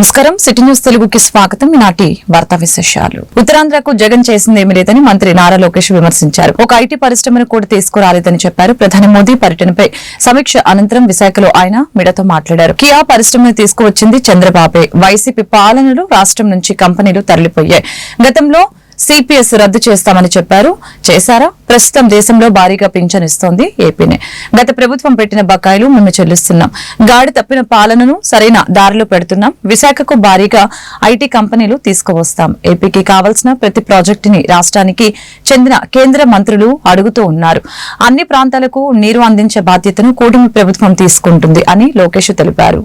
నమస్కారం city news తెలుగుకి స్వాగతం. ఈనాటి వార్తా విశేషాలు. ఉత్తరాంధ్రకు జగన్ చేసిందేమీ లేదని మంత్రి నారా లోకేష్ విమర్శించారు. ఒక ఐటీ పరిశ్రమను కూడా తీసుకురాలేదని చెప్పారు. ప్రధాని మోదీ పర్యటనపై సమీక్ష అనంతరం విశాఖలో ఆయన మీడియాతో మాట్లాడారు. కియా పరిశ్రమను తీసుకువచ్చింది చంద్రబాబే. వైసీపీ పాలనలో రాష్ట్రం నుంచి కంపెనీలు తరలిపోయాయి. గతంలో సిపిఎస్ రద్దు చేస్తామని చెప్పారు. చేశారా? ప్రస్తుతం దేశంలో భారీగా పింఛన్ ఇస్తోంది ఏపీనే. గత ప్రభుత్వం పెట్టిన బకాయిలు మేము చెల్లిస్తున్నాం. గాడి తప్పిన పాలనను సరైన దారిలో పెడుతున్నాం. విశాఖకు భారీగా ఐటీ కంపెనీలు తీసుకువస్తాం. ఏపీకి కావాల్సిన ప్రతి ప్రాజెక్టుని రాష్ట్రానికి చెందిన కేంద్ర మంత్రులు అడుగుతూ ఉన్నారు. అన్ని ప్రాంతాలకు నీరు అందించే బాధ్యతను కూటమి ప్రభుత్వం తీసుకుంటుంది అని లోకేష్ తెలిపారు.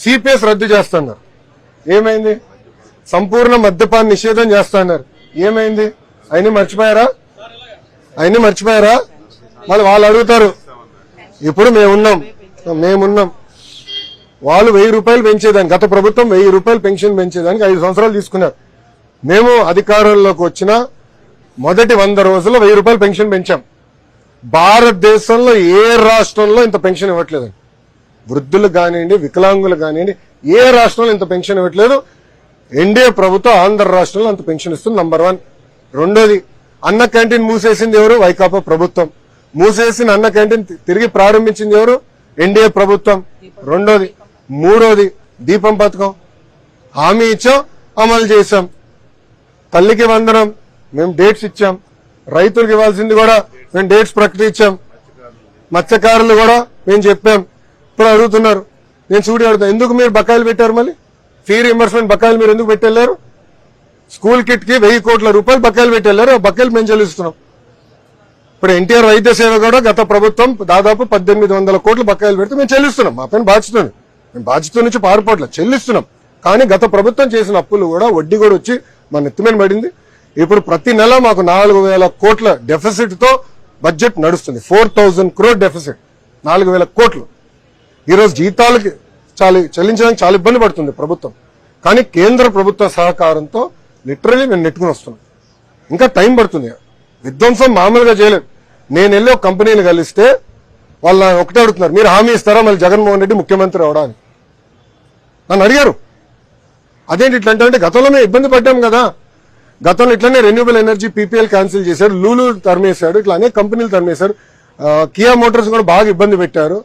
సిపిఎస్ రద్దు చేస్తున్నారు. ఏమైంది? సంపూర్ణ మద్యపాన నిషేధం చేస్తున్నారు. ఏమైంది? అయినా మర్చిపోయారా? మళ్ళీ వాళ్ళు అడుగుతారు. ఇప్పుడు మేమున్నాం. వాళ్ళు 1000 రూపాయలు పెంచేదానికి, గత ప్రభుత్వం 1000 రూపాయలు పెన్షన్ పెంచేదానికి 5 సంవత్సరాలు తీసుకున్నారు. మేము అధికారంలోకి వచ్చిన మొదటి 100 రోజుల్లో 1000 రూపాయలు పెన్షన్ పెంచాం. భారతదేశంలో ఏ రాష్ట్రంలో ఇంత పెన్షన్ ఇవ్వట్లేదండి. వృద్ధులు కానివ్వండి, వికలాంగులు కానివ్వండి, ఏ రాష్ట్రంలో ఇంత పెన్షన్ ఇవ్వట్లేదు. ఎన్డీఏ ప్రభుత్వం ఆంధ్ర రాష్ట్రంలో అంత పెన్షన్ ఇస్తుంది. నంబర్ 1. రెండోది, అన్న క్యాంటీన్ మూసేసింది ఎవరు? వైకాపా ప్రభుత్వం. మూసేసిన అన్న క్యాంటీన్ తిరిగి ప్రారంభించింది ఎవరు? ఎన్డీఏ ప్రభుత్వం. రెండోది. మూడోది, దీపం పథకం హామీ ఇచ్చాం, అమలు చేశాం. తల్లికి వందనం మేము డేట్స్ ఇచ్చాం. రైతులకు ఇవ్వాల్సింది కూడా మేము డేట్స్ ప్రకటించాం. మత్స్యకారులు కూడా మేము చెప్పాం. ఇప్పుడు అడుగుతున్నారు, నేను చూడి అడుగుతా, ఎందుకు మీరు బకాయిలు పెట్టారు? మళ్ళీ ఫీ రీఎంబర్స్మెంట్ బకాయిలు మీరు ఎందుకు పెట్టెళ్లారు? స్కూల్ కిట్ కి 1000 కోట్ల రూపాయలు బకాయిలు పెట్టెళ్లారు. ఆ బకాయిలు మేము చెల్లిస్తున్నాం. ఇప్పుడు ఎన్టీఆర్ వైద్య సేవ కూడా గత ప్రభుత్వం దాదాపు 1800 కోట్ల బకాయిలు పెడితే మేము చెల్లిస్తున్నాం. మా పైన బాధ్యత ఉంది. మేము బాధ్యత నుంచి పారిపోవట్లేదు, చెల్లిస్తున్నాం. కానీ గత ప్రభుత్వం చేసిన అప్పులు కూడా వడ్డీ కూడా వచ్చి మన నెత్తిమీద పడింది. ఇప్పుడు ప్రతి నెల మాకు 4000 కోట్ల డెఫిసిట్ తో బడ్జెట్ నడుస్తుంది. 4000 crore డెఫిసిట్, 4000 కోట్లు. ఈరోజు జీతాలకి చెల్లించడానికి చాలా ఇబ్బంది పడుతుంది ప్రభుత్వం. కానీ కేంద్ర ప్రభుత్వ సహకారంతో లిటరలీ మేము నెట్టుకుని వస్తున్నాం. ఇంకా టైం పడుతుంది. విధ్వంసం మామూలుగా చేయలేదు. నేను వెళ్ళి ఒక కంపెనీని కలిస్తే వాళ్ళు ఒకటే అడుగుతున్నారు, మీరు హామీ ఇస్తారా మళ్ళీ జగన్మోహన్ రెడ్డి ముఖ్యమంత్రి అవడానికి? నన్ను అడిగారు. అదేంటి ఇట్లా అంటే, గతంలో మేము ఇబ్బంది పడ్డాం కదా. గతంలో ఇట్లానే రెన్యూబుల్ ఎనర్జీ పీపీఎల్ క్యాన్సిల్ చేశారు, లూలు తరిమేశాడు, ఇట్లా అనేక కంపెనీలు తరిమేశారు. కియా మోటార్స్ కూడా బాగా ఇబ్బంది పెట్టారు.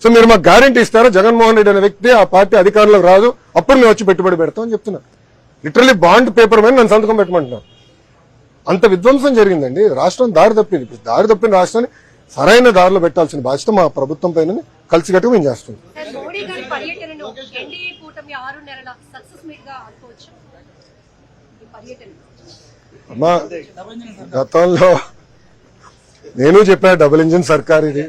సో మీరు మాకు గ్యారంటీ ఇస్తారా జగన్మోహన్ రెడ్డి అనే వ్యక్తి ఆ పార్టీ అధికారంలోకి రాదు, అప్పుడు మేము వచ్చి పెట్టుబడి పెడతాం అని చెప్తున్నారు. లిటరల్లీ బాండ్ పేపర్ మీద నన్ను సంతకం పెట్టమంటున్నారు. అంత విధ్వంసం జరిగిందండి. రాష్ట్రం దారి తప్పింది. దారి తప్పిన రాష్ట్రాన్ని సరైన దారిలో పెట్టాల్సిన బాధ్యత మా ప్రభుత్వం పైన కలిసికట్టుగా మేము చేస్తున్నాం. అమ్మా, గతంలో నేను చెప్పా, డబుల్ ఇంజిన్ సర్కార్ ఇది.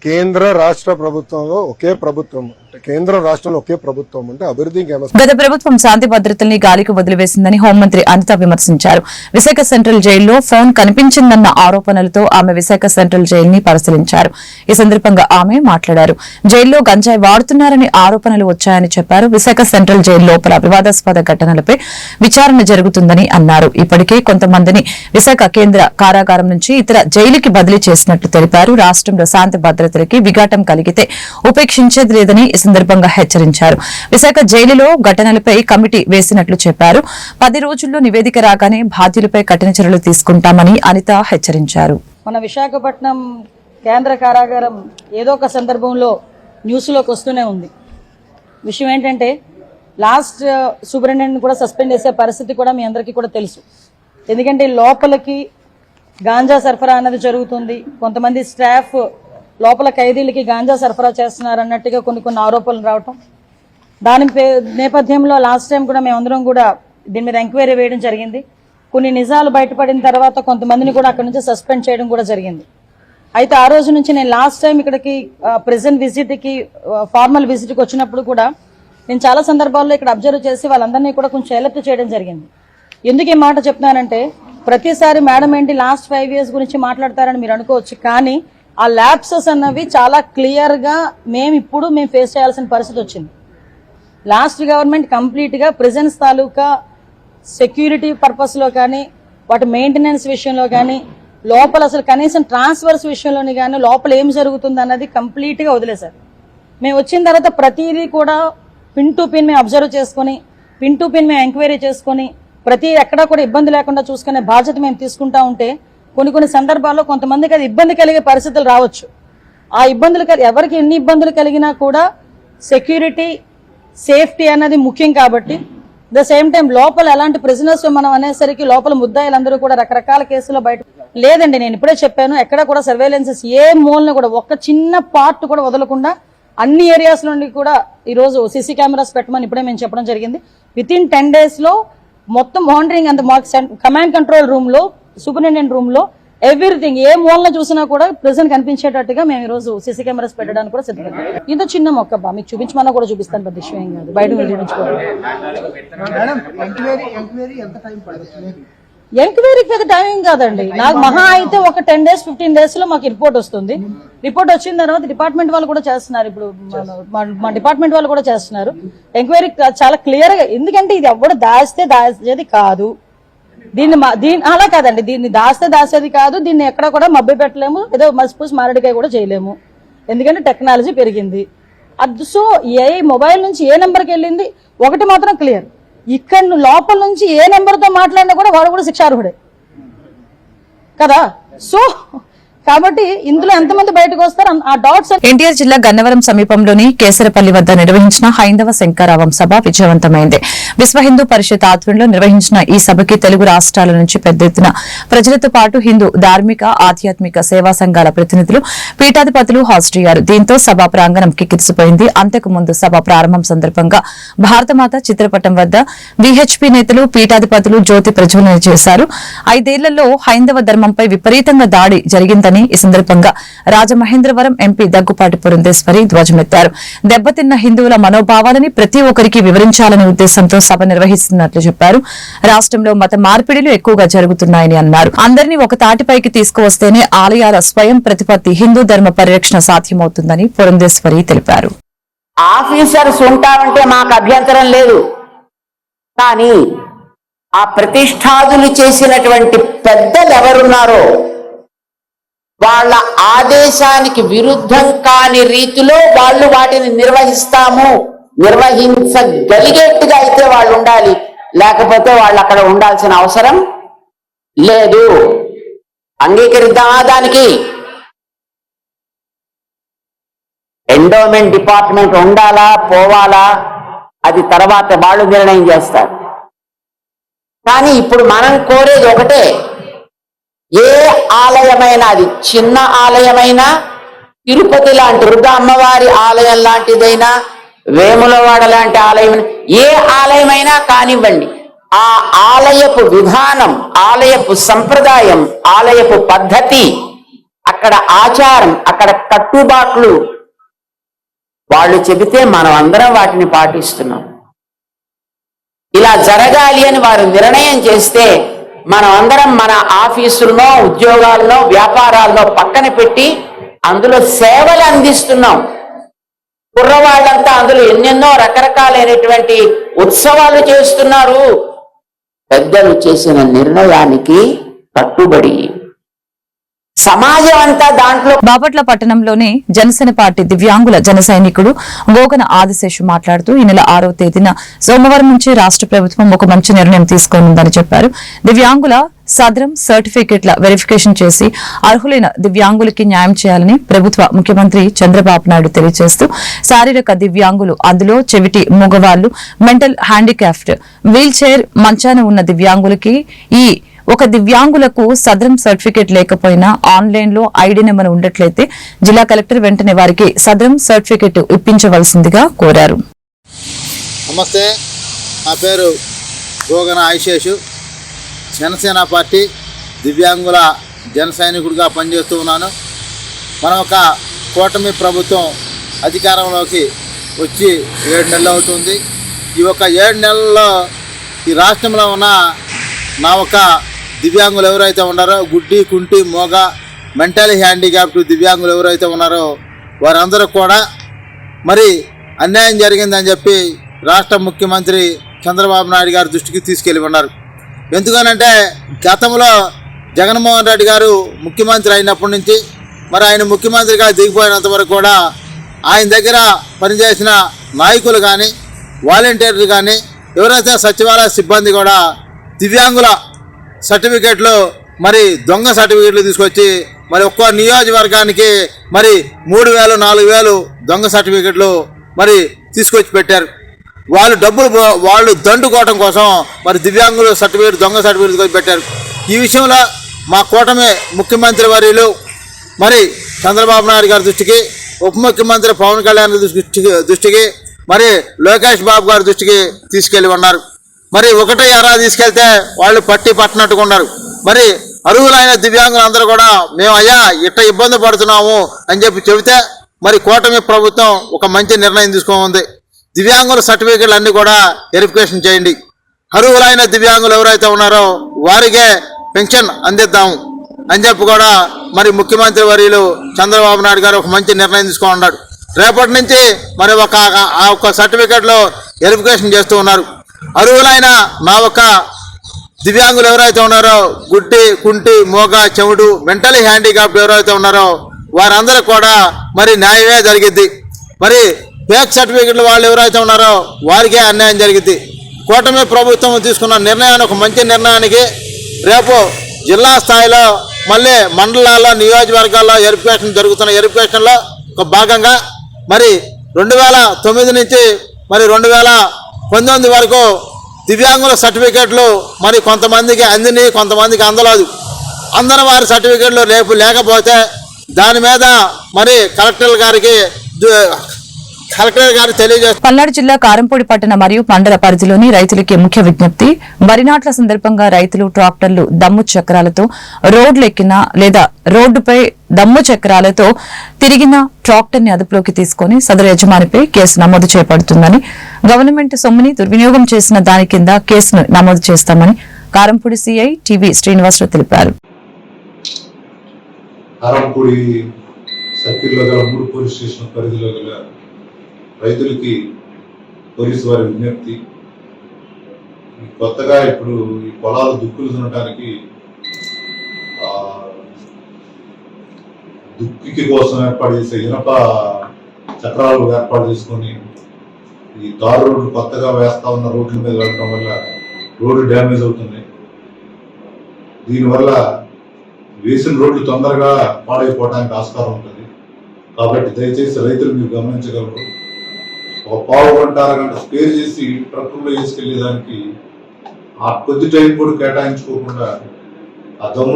కేంద్ర రాష్ట్ర ప్రభుత్వంలో ఒకే ప్రభుత్వం, కేంద్ర రాష్ట్రంలో ఒకే ప్రభుత్వం అంటే అభివృద్ధికి. గత ప్రభుత్వం శాంతి భద్రతల్ని గాలికి వదిలివేసిందని హోంమంత్రి అనిత విమర్శించారు. విశాఖ సెంట్రల్ జైల్లో ఫోన్ కనిపించిందన్న ఆరోపణలతో ఆమె విశాఖ సెంట్రల్ జైలుని పరిశీలించారు. ఈ సందర్భంగా ఆమె మాట్లాడారు. జైల్లో గంజాయి వాడుతున్నారని ఆరోపణలు వచ్చాయని చెప్పారు. విశాఖ సెంట్రల్ జైలు లోపల వివాదాస్పద ఘటనలపై విచారణ జరుగుతుందని అన్నారు. ఇప్పటికే కొంతమందిని విశాఖ కేంద్ర కారాగారం నుంచి ఇతర జైలుకి బదిలీ చేసినట్లు తెలిపారు. రాష్ట్రంలో శాంతి భద్రతలకి విఘాటం కలిగితే ఉపేక్షించేది లేదని ఈ సందర్భంగా హెచ్చరించారు. విశాఖ జైలులో ఘటనలపై కమిటీ వేసినట్లు చెప్పారు. 10 రోజుల్లో నివేదిక రాగానే బాధ్యులపై కఠిన చర్యలు తీసుకుంటామని అనిత హెచ్చరించారు. మన విశాఖపట్నం కేంద్ర కారాగారం ఏదో ఒక సందర్భంలో న్యూస్లోకి వస్తూనే ఉంది. విషయం ఏంటంటే లాస్ట్ సూపరింటెండెంట్ కూడా సస్పెండ్ చేసే పరిస్థితి కూడా మీ అందరికీ కూడా తెలుసు. ఎందుకంటే లోపలికి గాంజా సరఫరా అన్నది జరుగుతుంది. కొంతమంది స్టాఫ్ లోపల ఖైదీలకి గాంజా సరఫరా చేస్తున్నారు అన్నట్టుగా కొన్ని ఆరోపణలు రావటం, దాని నేపథ్యంలో లాస్ట్ టైం కూడా మేమందరం కూడా దీని మీద ఎంక్వైరీ వేయడం జరిగింది. కొన్ని నిజాలు బయటపడిన తర్వాత కొంతమందిని కూడా అక్కడ నుంచి సస్పెండ్ చేయడం కూడా జరిగింది. అయితే ఆ రోజు నుంచి నేను లాస్ట్ టైం ఇక్కడికి ప్రెజెంట్ విజిట్కి ఫార్మల్ విజిట్కి వచ్చినప్పుడు కూడా నేను చాలా సందర్భాల్లో ఇక్కడ అబ్జర్వ్ చేసి వాళ్ళందరినీ కూడా కొంచెం ఎలర్ట్ చేయడం జరిగింది. ఎందుకు ఈ మాట చెప్తున్నానంటే ప్రతిసారి మేడం ఏంటి లాస్ట్ 5 years గురించి మాట్లాడతారని మీరు అనుకోవచ్చు, కానీ ఆ ల్యాప్సెస్ అన్నవి చాలా క్లియర్గా మేము ఫేస్ చేయాల్సిన పరిస్థితి వచ్చింది. లాస్ట్ గవర్నమెంట్ కంప్లీట్గా ప్రిజన్స్ తాలూకా సెక్యూరిటీ పర్పస్లో కానీ వాటి మెయింటెనెన్స్ విషయంలో కానీ లోపల అసలు కనీసం ట్రాన్స్ఫర్స్ విషయంలోని కానీ లోపల ఏం జరుగుతుంది అన్నది కంప్లీట్గా వదిలేశారు. మేము వచ్చిన తర్వాత ప్రతిదీ కూడా పిన్ టు పిన్ మేము అబ్జర్వ్ చేసుకొని పిన్ టు పిన్ మేము ఎంక్వైరీ చేసుకొని ప్రతి ఎక్కడా కూడా ఇబ్బంది లేకుండా చూసుకునే బాధ్యత మేము తీసుకుంటా ఉంటే కొన్ని సందర్భాల్లో కొంతమందికి అది ఇబ్బంది కలిగే పరిస్థితులు రావచ్చు. ఆ ఇబ్బందులు ఎవరికి ఎన్ని ఇబ్బందులు కలిగినా కూడా సెక్యూరిటీ సేఫ్టీ అన్నది ముఖ్యం. కాబట్టి ద సేమ్ టైం లోపల ఎలాంటి ప్రిజనర్స్ మనం అనేసరికి లోపల ముద్దాయిలందరూ కూడా రకరకాల కేసులో బయట లేదండి. నేను ఇప్పుడే చెప్పాను, ఎక్కడ కూడా సర్వేలెన్సెస్ ఏ మూలన కూడా ఒక్క చిన్న పార్ట్ కూడా వదలకుండా అన్ని ఏరియాస్ నుండి కూడా ఈరోజు సీసీ కెమెరాస్ పెట్టమని ఇప్పుడే మేము చెప్పడం జరిగింది. వితిన్ 10 days లో మొత్తం monitoring and command control room లో సూపరింటెండెంట్ రూమ్ లో ఎవ్రీథింగ్ ఏ మూలన చూసినా కూడా ప్రెజెంట్ కనిపించేటట్టుగా మేము ఈ రోజు సీసీ కెమెరాస్ పెట్టడానికి కూడా సిద్ధపడ్డాం. ఇంత చిన్న మొక్క మీకు చూపించమన్నా కూడా చూపిస్తాను, పెద్ద విషయం ఏం కాదు. బయట ఎంక్వైరీకి పెద్ద టైం కాదండి. నాకు మహా అయితే ఒక 10 days 15 days లో మాకు రిపోర్ట్ వస్తుంది. రిపోర్ట్ వచ్చిన తర్వాత డిపార్ట్మెంట్ వాళ్ళు కూడా చేస్తున్నారు. ఇప్పుడు మా డిపార్ట్మెంట్ వాళ్ళు కూడా చేస్తున్నారు ఎంక్వైరీ చాలా క్లియర్ గా. ఎందుకంటే ఇది ఎవడు దాచేది కాదు, దీన్ని అలా కాదండి, దీన్ని దాచేది కాదు, దీన్ని ఎక్కడ కూడా మబ్బి పెట్టలేము, ఏదో మసిపూసి మారడికాయ కూడా చేయలేము. ఎందుకంటే టెక్నాలజీ పెరిగింది. అది సో ఏ మొబైల్ నుంచి ఏ నెంబర్కి వెళ్ళింది ఒకటి మాత్రం క్లియర్, ఇక్కడ లోపల నుంచి ఏ నెంబర్తో మాట్లాడినా కూడా వాడు కూడా శిక్షార్హుడే కదా. సో కాబట్టి ఇందులో ఎంతమంది బయటకు వస్తారు ఆ డాట్స్. ఎన్టీఆర్ జిల్లా గన్నవరం సమీపంలోని కేసరపల్లి వద్ద నిర్వహించిన హైందవ శంకరావం సభ విజయవంతమైంది. విశ్వ హిందూ పరిషత్ ఆధ్వర్యంలో నిర్వహించిన ఈ సభకి తెలుగు రాష్ట్రాల నుంచి పెద్ద ఎత్తున ప్రజలతో పాటు హిందూ ధార్మిక ఆధ్యాత్మిక సేవా సంఘాల ప్రతినిధులు పీఠాధిపతులు హాజరయ్యారు. దీంతో సభా ప్రాంగణం కిక్కిరిసిపోయింది. అంతకుముందు సభ ప్రారంభం సందర్భంగా భారతమాత చిత్రపటం వద్ద విహెచ్పీ నేతలు పీఠాధిపతులు జ్యోతి ప్రజ్వలన చేశారు. 5 ఏళ్లలో హైందవ ధర్మంపై విపరీతంగా దాడి జరిగిందని ఈ సందర్భంగా రాజమహేంద్రవరం ఎంపీ దగ్గుపాటి పురంధేశ్వరి ధ్వజమెత్తారు. దెబ్బతిన్న హిందువుల మనోభావాలని ప్రతి ఒక్కరికి వివరించాలనే ఉద్దేశంతో సభ నిర్వహిస్తున్నట్లు చెప్పారు. రాష్ట్రంలో మత మార్పిడిలు ఎక్కువగా జరుగుతున్నాయని అన్నారు. అందరినీ ఒక తాటిపైకి తీసుకువస్తేనే ఆలయాల స్వయం ప్రతిపత్తి హిందూ ధర్మ పరిరక్షణ సాధ్యమవుతుందని పురంధేశ్వరి తెలిపారు. ఆఫీసర్స్ ఉంటామంటే మాకు అభ్యంతరం లేదు, కానీ ఆ ప్రతిష్టాదులు చేసినటువంటి పెద్దలు ఎవరున్నారో వాళ్ళ ఆదేశానికి విరుద్ధం కాని రీతిలో వాళ్ళు వాటిని నిర్వహించగలిగేట్టుగా అయితే వాళ్ళు ఉండాలి, లేకపోతే వాళ్ళు అక్కడ ఉండాల్సిన అవసరం లేదు. అంగీకరిద్దామా దానికి? ఎండోమెంట్ డిపార్ట్మెంట్ ఉండాలా పోవాలా అది తర్వాత వాళ్ళు నిర్ణయం చేస్తారు. కానీ ఇప్పుడు మనం కోరేది ఒకటే, ఏ ఆలయమైనా, అది చిన్న ఆలయమైనా, తిరుపతి లాంటి దుర్గా అమ్మవారి ఆలయం లాంటిదైనా, వేములవాడ లాంటి ఆలయం, ఏ ఆలయమైనా కానివ్వండి, ఆ ఆలయపు విధానం, ఆలయపు సంప్రదాయం, ఆలయపు పద్ధతి, అక్కడ ఆచారం, అక్కడ కట్టుబాట్లు వాళ్ళు చెబితే మనం అందరం వాటిని పాటిస్తున్నాం. ఇలా జరగాలి అని వారు నిర్ణయం చేస్తే మనం అందరం మన ఆఫీసుల్లో, ఉద్యోగాల్లో, వ్యాపారాల్లో పక్కన పెట్టి అందులో సేవలు అందిస్తున్నాం. కుర్రవాళ్ళంతా అందులో ఎన్నెన్నో రకరకాలైనటువంటి ఉత్సవాలు చేస్తున్నారు. పెద్దలు చేసిన నిర్ణయానికి కట్టుబడి సమాజం అంతా దాంట్లో. బాపట్ల పట్టణంలోని జనసేన పార్టీ దివ్యాంగుల జన సైనికుడు గోగన ఆదిశేషు మాట్లాడుతూ ఈ నెల 6వ తేదీన సోమవారం నుంచి రాష్ట్ర ప్రభుత్వం ఒక మంచి నిర్ణయం తీసుకోనుందని చెప్పారు. దివ్యాంగుల సదరం సర్టిఫికెట్ల వెరిఫికేషన్ చేసి అర్హులైన దివ్యాంగులకి న్యాయం చేయాలని ప్రభుత్వ ముఖ్యమంత్రి చంద్రబాబు నాయుడు తెలియజేస్తూ శారీరక దివ్యాంగులు, అందులో చెవిటి మూగవాళ్లు, మెంటల్ హ్యాండిక్యాప్డ్, వీల్ చైర్ మంచాన ఉన్న దివ్యాంగులకి ఒక దివ్యాంగులకు సదరం సర్టిఫికేట్ లేకపోయినా ఆన్లైన్ లో ఐడి నెంబర్ ఉండట్లయితే జిల్లా కలెక్టర్ వెంటనే వారికి సదరం సర్టిఫికేట్ ఇప్పించవలసిందిగా కోరారు. నమస్తే, నా పేరు గోగన ఆదిశేషు. జనసేన పార్టీ దివ్యాంగుల జన సైనికుడిగా పనిచేస్తూ ఉన్నాను. మనం ఒక కూటమి ప్రభుత్వం అధికారంలోకి వచ్చి 7 నెలలు అవుతుంది. ఈ ఒక 7 నెలల్లో ఈ రాష్ట్రంలో ఉన్న నా ఒక దివ్యాంగులు ఎవరైతే ఉన్నారో, గుడ్డి, కుంటి, మోగ, మెంటల్ హ్యాండిక్యాప్డ్ దివ్యాంగులు ఎవరైతే ఉన్నారో వారందరూ కూడా మరి అన్యాయం జరిగిందని చెప్పి రాష్ట్ర ముఖ్యమంత్రి చంద్రబాబు నాయుడు గారి దృష్టికి తీసుకెళ్ళి ఉన్నారు. ఎందుకనంటే గతంలో జగన్మోహన్ రెడ్డి గారు ముఖ్యమంత్రి అయినప్పటి నుంచి మరి ఆయన ముఖ్యమంత్రిగా దిగిపోయినంత వరకు కూడా ఆయన దగ్గర పనిచేసిన నాయకులు కానీ, వాలంటీర్లు కానీ, ఎవరైతే సచివాలయ సిబ్బంది కూడా దివ్యాంగుల సర్టిఫికేట్లు మరి దొంగ సర్టిఫికేట్లు తీసుకొచ్చి మరి ఒక్కో నియోజకవర్గానికి మరి 3,000, 4,000 దొంగ సర్టిఫికేట్లు మరి తీసుకొచ్చి పెట్టారు. వాళ్ళు దండుకోవటం కోసం మరి దివ్యాంగుల సర్టిఫికేట్, దొంగ సర్టిఫికేట్ తీసుకొచ్చి పెట్టారు. ఈ విషయంలో మా కూటమి ముఖ్యమంత్రి వర్యులు మరి చంద్రబాబు నాయుడు గారి దృష్టికి, ఉప ముఖ్యమంత్రి పవన్ కళ్యాణ్ దృష్టికి మరి లోకేష్ బాబు గారి దృష్టికి తీసుకెళ్ళి ఉన్నారు. మరి ఒకటే ఎరా తీసుకెళ్తే వాళ్ళు పట్టినట్టుగా ఉన్నారు. మరి అర్హులైన దివ్యాంగులు అందరూ కూడా మేము అయ్యా ఇట్ట ఇబ్బంది పడుతున్నాము అని చెప్పి చెబితే మరి కూటమి ప్రభుత్వం ఒక మంచి నిర్ణయం తీసుకోనుంది. దివ్యాంగుల సర్టిఫికేట్లు అన్నీ కూడా వెరిఫికేషన్ చేయండి. అర్హులైన దివ్యాంగులు ఎవరైతే ఉన్నారో వారికే పెన్షన్ అందిద్దాము అని చెప్పి కూడా మరి ముఖ్యమంత్రి వర్యులు చంద్రబాబు నాయుడు గారు ఒక మంచి నిర్ణయం తీసుకున్నాడు. రేపటి నుంచి మరి ఒక సర్టిఫికేట్లో వెరిఫికేషన్ చేస్తూ ఉన్నారు. అర్హులైన నా ఒక దివ్యాంగులు ఎవరైతే ఉన్నారో, గుడ్డి, కుంటి, మోగ, చెవుడు, మెంటల్ హ్యాండిక్యాప్డ్ ఎవరైతే ఉన్నారో వారందరూ కూడా మరి న్యాయమే జరిగిద్ది. మరి ఫేక్ సర్టిఫికెట్లు వాళ్ళు ఎవరైతే ఉన్నారో వారికే అన్యాయం జరిగిద్ది. కూటమి ప్రభుత్వం తీసుకున్న నిర్ణయాన్ని, ఒక మంచి నిర్ణయానికి రేపు జిల్లా స్థాయిలో మళ్ళీ మండలాల్లో, నియోజకవర్గాల్లో వెరిఫికేషన్ జరుగుతున్న వెరిఫికేషన్లో ఒక భాగంగా మరి 2009 నుంచి మరి 2019 వరకు దివ్యాంగుల సర్టిఫికేట్లు మరి కొంతమందికి అందిని, కొంతమందికి అందలేదు. అందరి వారి సర్టిఫికేట్లు రేపు లేకపోతే దాని మీద మరి కలెక్టర్ గారికి తెలియజేస్తారు. పల్నాడు జిల్లా కారంపూడి పట్టణ మరియు మండల పరిధిలోని రైతులకి ముఖ్య విజ్ఞప్తి. వరి నాట్ల సందర్భంగా రైతులు ట్రాక్టర్లు దమ్ము చక్రాలతో రోడ్లెక్కిన లేదా రోడ్డుపై దమ్ము చక్రాలతో తిరిగిన ట్రాక్టర్ ని అదుపులోకి తీసుకుని సదరు యజమానిపై కేసు నమోదు చేపడుతుందని, గవర్నమెంట్ సొమ్ముని దుర్వినియోగం చేసిన దాని కింద కేసును నమోదు చేస్తామని కారంపూడి సిఐ టీవీ శ్రీనివాసరావు తెలిపారు. కారంపూడి సర్కిల్లో గల 3 పోలీస్ స్టేషన్ పరిధిలో గల రైతులకి పోలీసు వారి విజ్ఞప్తి. కొత్తగా ఇప్పుడు ఈ పొలాలు దుక్కులు తినడానికి దుక్కి కోసం ఏర్పాటు చేసే ఇనప చక్రాలు ఏర్పాటు చేసుకొని ఈ తారు రోడ్లు కొత్తగా వేస్తా ఉన్న రోడ్ల మీద వెళ్ళడం వల్ల రోడ్లు డ్యామేజ్ అవుతున్నాయి. దీనివల్ల వేసిన రోడ్లు తొందరగా పాడైపోవడానికి ఆస్కారం ఉంటుంది. కాబట్టి దయచేసి రైతులు మీరు గమనించగలరు. ఒక పావు గంట, అరగంట స్పేర్ చేసి ట్రక్కుల్లో వేసుకెళ్లేదానికి ఆ కొద్ది టైం కూడా కేటాయించుకోకుండా ఆ దమ్ము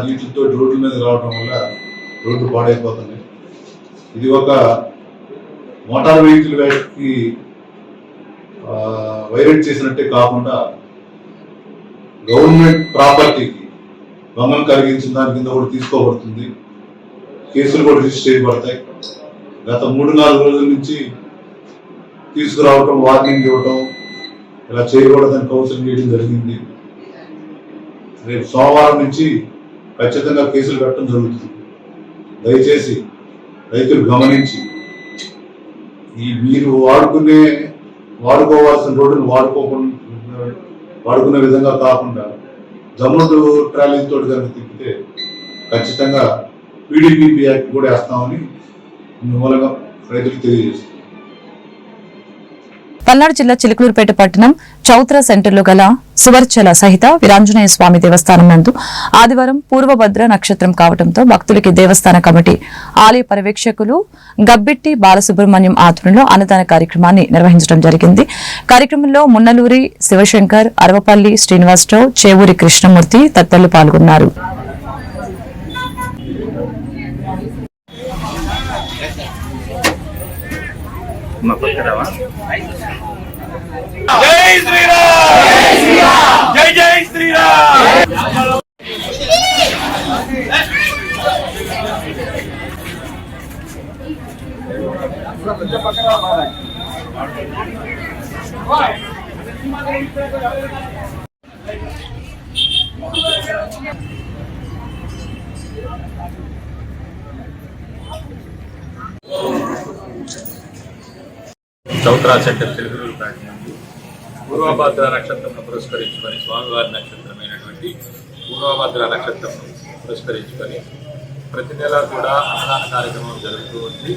వీటితో రోడ్ల మీద రావడం వల్ల రోడ్డు పాడైపోతుంది. ఇది ఒక మోటార్ వెహికల్ వ్యాక్కి వైలేట్ చేసినట్టే కాకుండా గవర్నమెంట్ ప్రాపర్టీకి భంగం కలిగించిన దాని కింద కూడా తీసుకోబడుతుంది. కేసులు కూడా రిజిస్టర్ చేయబడతాయి. గత 3-4 రోజుల నుంచి తీసుకురావటం, వార్నింగ్ ఇవ్వటం, ఇలా చేయకూడదని కౌన్సిలింగ్ చేయడం జరిగింది. రేపు సోమవారం నుంచి ఖచ్చితంగా కేసులు పెట్టడం జరుగుతుంది. దయచేసి రైతులు గమనించి మీరు వాడుకోవాల్సిన రోడ్డును వాడుకునే విధంగా కాకుండా దమ్ముడు ట్రాలీతో కనుక తిప్పితే ఖచ్చితంగా పీడీపీపీ యాక్ట్ కూడా వేస్తామని మూలంగా రైతులకు తెలియజేస్తాం. పల్నాడు జిల్లా చిలుకలూరుపేట పట్టణం చౌత్ర సెంటర్లో గల సువర్చల సహిత వీరాంజనేయ స్వామి దేవస్థానం నందు ఆదివారం పూర్వభద్ర నక్షత్రం కావడంతో భక్తులకి దేవస్థాన కమిటీ ఆలయ పర్యవేక్షకులు గబ్బిట్టి బాలసుబ్రహ్మణ్యం ఆధ్వర్యంలో అన్నదాన కార్యక్రమాన్ని నిర్వహించడం జరిగింది. కార్యక్రమంలో మున్నలూరి శివశంకర్, అరవపల్లి శ్రీనివాసరావు, చేవూరి కృష్ణమూర్తి తదితరులు పాల్గొన్నారు. జై శ్రీరామ్, జై జై శ్రీరామ్. చౌత్రా సెంటర్ చిలుకలూరుపేట నుండి పూర్వభద్ర నక్షత్రం పురస్కరించుకొని స్వామివారి నక్షత్రమైనటువంటి పూర్వభద్ర నక్షత్రం పురస్కరించుకొని ప్రతి నెల కూడా అన్నదాన కార్యక్రమం జరుగుతూ ఉంది.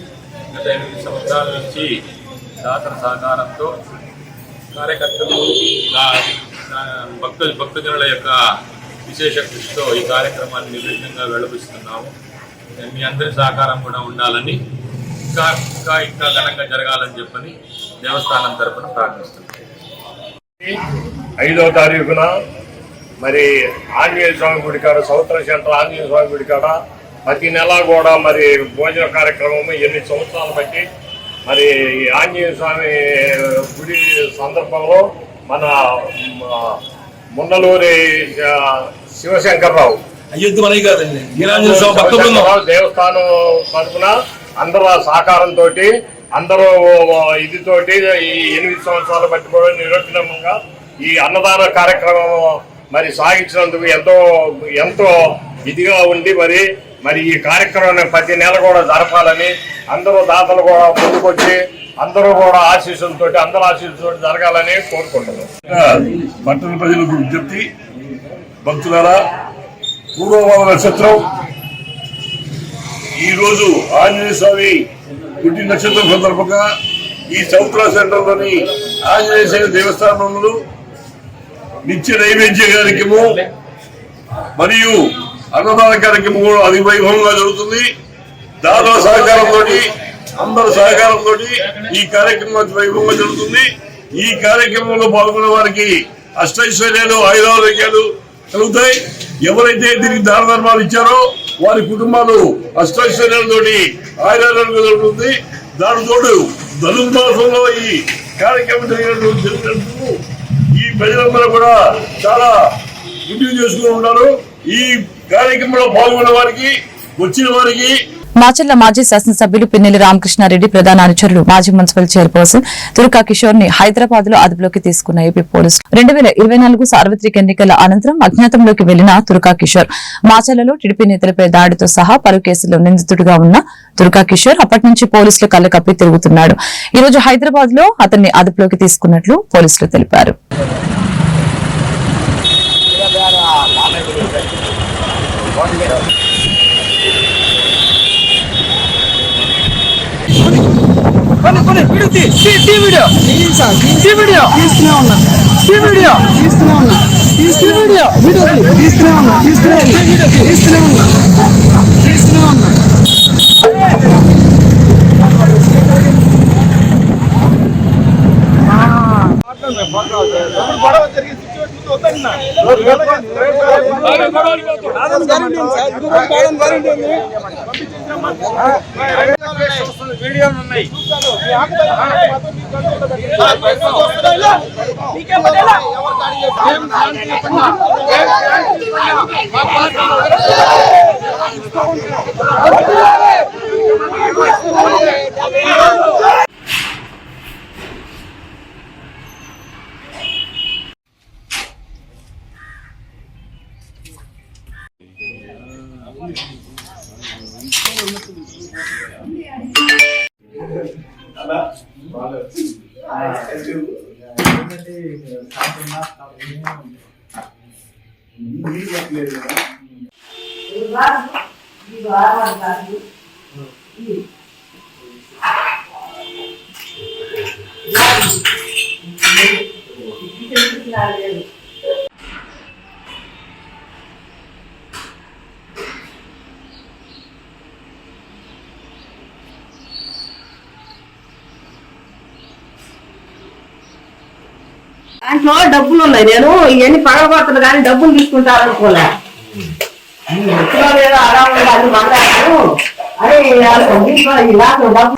గత 8 సంవత్సరాల నుంచి దాతల సహకారంతో కార్యకర్తలు భక్తజనుల యొక్క విశేష కృషితో ఈ కార్యక్రమాన్ని నిర్విఘ్నంగా వెలువరిస్తున్నాము. మీ అందరి సహకారం కూడా ఉండాలని ఇంకా ఘనంగా జరగాలని చెప్పని దేవస్థానం తరఫున ప్రార్థిస్తున్నాం. 5వ తారీఖున మరి ఆంజనేయ స్వామి గుడి కాడ సౌత్ర సెంటర్ ఆంజనేయ స్వామి గుడి కాడ ప్రతి నెల కూడా మరి భోజన కార్యక్రమం 8 సంవత్సరాలు బట్టి మరి ఆంజనేయ స్వామి గుడి సందర్భంలో మన మున్నలూరి శివశంకర్రావు దేవస్థానం తరఫున అందరూ సహకారంతో అందరూ ఇదితోటి ఈ 8 సంవత్సరాలు బట్టి కూడా నిరక్షణంగా ఈ అన్నదాన కార్యక్రమం మరి సాగించినందుకు ఎంతో ఇదిగా ఉండి మరి ఈ కార్యక్రమాన్ని ప్రతి నెల కూడా జరపాలని అందరూ దాతలు కూడా ముందుకొచ్చి అందరూ కూడా అందరూ ఆశీస్సులతో జరగాలని కోరుకుంటున్నాం. పట్టణ ప్రజలకు విజ్ఞప్తి, భక్తులారా, పూర్వభద్ర నక్షత్రం ఈ రోజు ఆంజనేయ స్వామి పుట్టి నక్షత్రం సందర్భంగా ఈ చౌత్ర సెంటర్లోని ఆంజనేయ స్వామి దేవస్థానంలో నిత్య నైవేద్య కార్యక్రమం మరియు అన్నదాన కార్యక్రమం కూడా అతి వైభవంగా జరుగుతుంది. దాదాపు సహకారంతో అందరి సహకారంతో ఈ కార్యక్రమం అతి వైభవంగా జరుగుతుంది. ఈ కార్యక్రమంలో పాల్గొన్న వారికి అష్టైశ్వర్యాలు, ఆయురారోగ్యాలు కలుగుతాయి. ఎవరైతే దీనికి దాన ధర్మాలు ఇచ్చారో వారి కుటుంబాలు అష్టైశ్వర్యాలతో ఆయురారోగ్యం జరుగుతుంది. దానితో ధనుర్మాసంలో ఈ కార్యక్రమం జరిగినందుకు ఈ ప్రజలందరూ కూడా చాలా ఇంటికి చేసుకుని ఉన్నారు. ఈ కార్యక్రమంలో పాల్గొన్న వారికి, వచ్చిన వారికి మాచర్ల మాజీ శాసనసభ్యులు పిన్నెల్లి రామకృష్ణారెడ్డి ప్రధాన అనుచరులు మాజీ మున్సిపల్ చైర్పర్సన్ తుర్కా కిషోర్ ని హైదరాబాద్ లో అదుపులోకి తీసుకున్న ఏపీ పోలీసులు 2024 సార్వత్రిక ఎన్నికల అనంతరం అజ్ఞాతంలోకి వెళ్లిన తుర్కా కిషోర్ మాచర్లలో టీడీపీ నేతలపై దాడితో సహా పలు కేసుల్లో నిందితుడిగా ఉన్న తుర్కా కిషోర్ అప్పటి నుంచి పోలీసులు కళ్ళకప్పి తిరుగుతున్నాడు. ఈ రోజు హైదరాబాద్ లో అతన్ని అదుపులోకి తీసుకున్నట్లు పోలీసులు తెలిపారు. వీడియోలు ఉన్నాయి. Gracias. దాంట్లో డబ్బులు ఉన్నాయి. నేను ఇవన్నీ పగలబోతున్నా కానీ డబ్బులు తీసుకుంటారనుకోలే. ఏదో ఆరాము అది మాట్లాడతాను అరే దీంట్లో ఇలా డబ్బు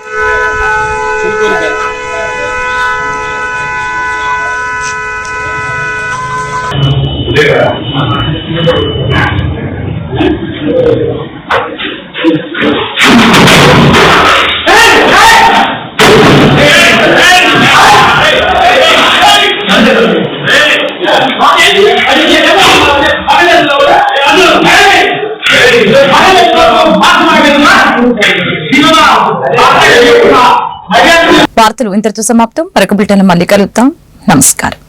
వార్తలు ఇంతటితో సమాప్తం. మరొక బులెటిన్లో మళ్ళీ కలుద్దాం. నమస్కారం.